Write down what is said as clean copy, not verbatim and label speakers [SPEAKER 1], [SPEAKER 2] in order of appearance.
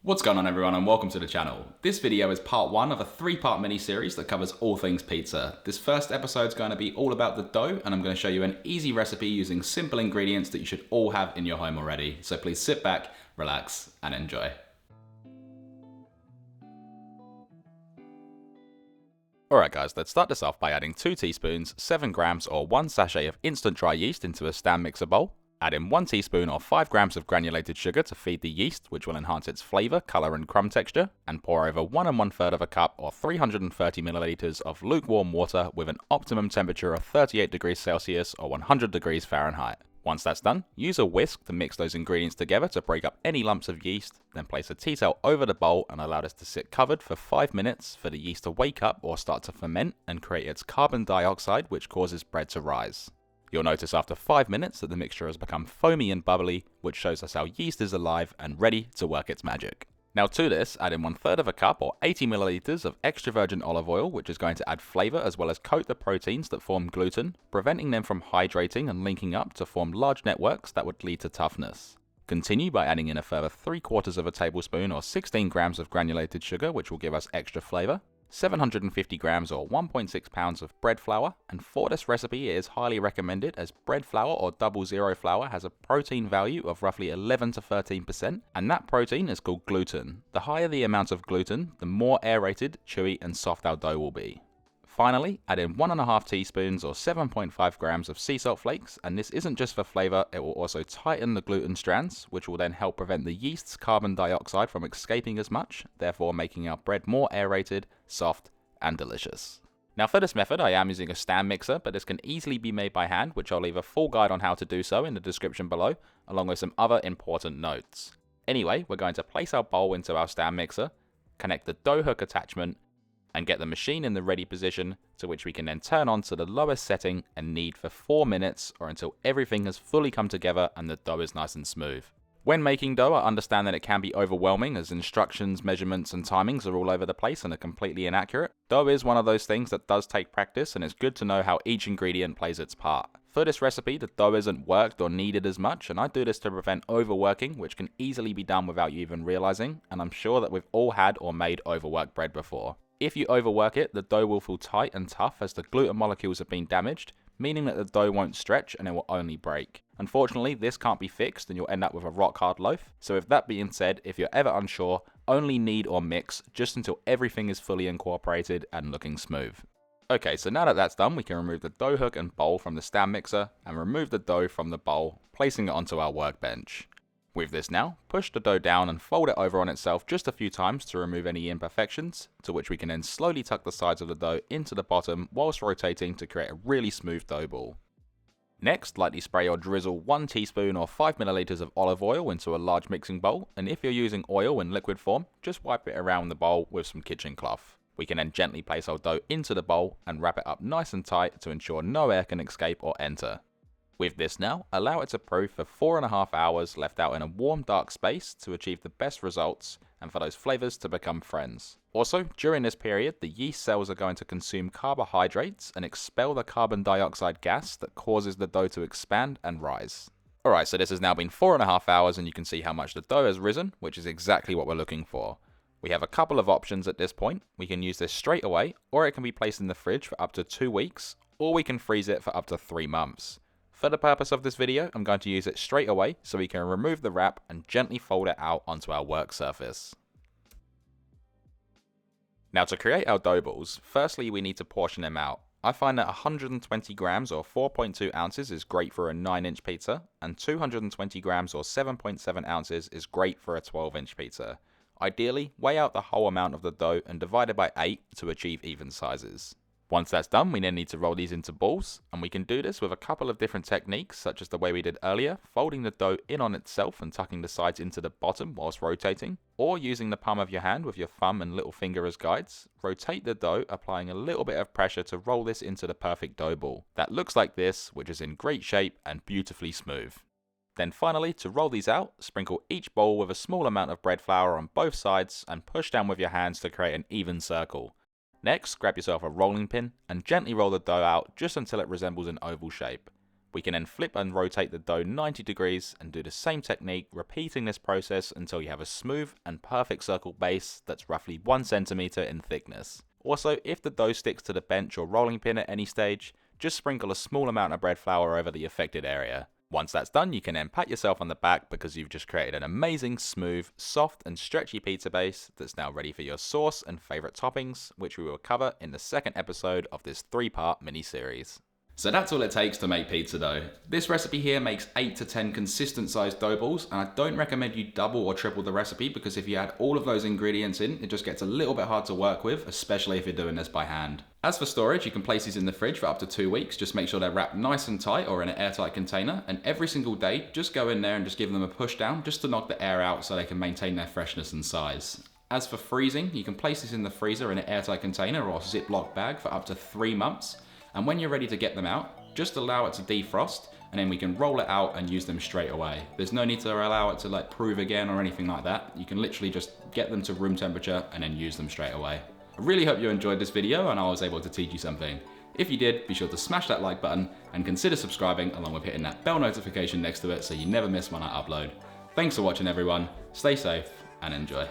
[SPEAKER 1] What's going on everyone and welcome to the channel. This video is part 1 of a 3-part mini-series that covers all things pizza. This first episode is going to be all about the dough and I'm going to show you an easy recipe using simple ingredients that you should all have in your home already. So please sit back, relax and enjoy. Alright guys, let's start this off by adding 2 teaspoons, 7 grams or 1 sachet of instant dry yeast into a stand mixer bowl. Add in 1 teaspoon or 5 grams of granulated sugar to feed the yeast, which will enhance its flavour, colour and crumb texture, and pour over 1 1/3 of a cup or 330 milliliters of lukewarm water with an optimum temperature of 38 degrees Celsius or 100 degrees Fahrenheit. Once that's done, use a whisk to mix those ingredients together to break up any lumps of yeast, then place a tea towel over the bowl and allow this to sit covered for 5 minutes for the yeast to wake up or start to ferment and create its carbon dioxide, which causes bread to rise. You'll notice after 5 minutes that the mixture has become foamy and bubbly, which shows us our yeast is alive and ready to work its magic. Now to this, add in 1/3 of a cup or 80 milliliters of extra virgin olive oil, which is going to add flavour as well as coat the proteins that form gluten, preventing them from hydrating and linking up to form large networks that would lead to toughness. Continue by adding in a further 3/4 of a tablespoon or 16 grams of granulated sugar, which will give us extra flavour, 750 grams or 1.6 pounds of bread flour, and for this recipe it is highly recommended as bread flour or 00 flour has a protein value of roughly 11 to 13%, and that protein is called gluten. The higher the amount of gluten, the more aerated, chewy and soft our dough will be. Finally, add in 1.5 teaspoons or 7.5 grams of sea salt flakes, and this isn't just for flavour, it will also tighten the gluten strands, which will then help prevent the yeast's carbon dioxide from escaping as much, therefore making our bread more aerated, soft and delicious. Now for this method I am using a stand mixer, but this can easily be made by hand, which I'll leave a full guide on how to do so in the description below, along with some other important notes. Anyway, we're going to place our bowl into our stand mixer, connect the dough hook attachment, and get the machine in the ready position, to which we can then turn on to the lowest setting and knead for 4 minutes or until everything has fully come together and the dough is nice and smooth. When making dough, I understand that it can be overwhelming as instructions, measurements and timings are all over the place and are completely inaccurate. Dough is one of those things that does take practice and it's good to know how each ingredient plays its part. For this recipe, the dough isn't worked or kneaded as much, and I do this to prevent overworking, which can easily be done without you even realizing, and I'm sure that we've all had or made overworked bread before. If you overwork it, the dough will feel tight and tough as the gluten molecules have been damaged, meaning that the dough won't stretch and it will only break. Unfortunately, this can't be fixed and you'll end up with a rock hard loaf. So with that being said, if you're ever unsure, only knead or mix just until everything is fully incorporated and looking smooth. Okay, so now that that's done, we can remove the dough hook and bowl from the stand mixer and remove the dough from the bowl, placing it onto our workbench. With this now, push the dough down and fold it over on itself just a few times to remove any imperfections, to which we can then slowly tuck the sides of the dough into the bottom whilst rotating to create a really smooth dough ball. Next, lightly spray or drizzle 1 teaspoon or 5 milliliters of olive oil into a large mixing bowl, and if you're using oil in liquid form, just wipe it around the bowl with some kitchen cloth. We can then gently place our dough into the bowl and wrap it up nice and tight to ensure no air can escape or enter. With this now, allow it to proof for 4.5 hours left out in a warm dark space to achieve the best results and for those flavours to become friends. Also, during this period, the yeast cells are going to consume carbohydrates and expel the carbon dioxide gas that causes the dough to expand and rise. Alright, so this has now been 4.5 hours and you can see how much the dough has risen, which is exactly what we're looking for. We have a couple of options at this point. We can use this straight away, or it can be placed in the fridge for up to 2 weeks, or we can freeze it for up to 3 months. For the purpose of this video, I'm going to use it straight away so we can remove the wrap and gently fold it out onto our work surface. Now to create our dough balls, firstly we need to portion them out. I find that 120 grams or 4.2 ounces is great for a 9-inch pizza, and 220 grams or 7.7 ounces is great for a 12-inch pizza. Ideally, weigh out the whole amount of the dough and divide it by 8 to achieve even sizes. Once that's done, we then need to roll these into balls, and we can do this with a couple of different techniques, such as the way we did earlier, folding the dough in on itself and tucking the sides into the bottom whilst rotating, or using the palm of your hand with your thumb and little finger as guides. Rotate the dough, applying a little bit of pressure to roll this into the perfect dough ball. That looks like this, which is in great shape and beautifully smooth. Then finally, to roll these out, sprinkle each bowl with a small amount of bread flour on both sides and push down with your hands to create an even circle. Next, grab yourself a rolling pin and gently roll the dough out just until it resembles an oval shape. We can then flip and rotate the dough 90 degrees and do the same technique, repeating this process until you have a smooth and perfect circle base that's roughly 1 centimeter in thickness. Also, if the dough sticks to the bench or rolling pin at any stage, just sprinkle a small amount of bread flour over the affected area. Once that's done, you can then pat yourself on the back because you've just created an amazing, smooth, soft and stretchy pizza base that's now ready for your sauce and favourite toppings, which we will cover in the second episode of this 3-part mini-series. So that's all it takes to make pizza dough. This recipe here makes 8 to 10 consistent sized dough balls, and I don't recommend you double or triple the recipe because if you add all of those ingredients in, it just gets a little bit hard to work with, especially if you're doing this by hand. As for storage, you can place these in the fridge for up to 2 weeks. Just make sure they're wrapped nice and tight or in an airtight container, and every single day, just go in there and just give them a push down just to knock the air out so they can maintain their freshness and size. As for freezing, you can place these in the freezer in an airtight container or Ziploc bag for up to 3 months. And when you're ready to get them out, just allow it to defrost, and then we can roll it out and use them straight away. There's no need to allow it to prove again or anything like that. You can literally just get them to room temperature and then use them straight away. I really hope you enjoyed this video and I was able to teach you something. If you did, be sure to smash that like button and consider subscribing along with hitting that bell notification next to it so you never miss when I upload. Thanks for watching everyone, stay safe and enjoy.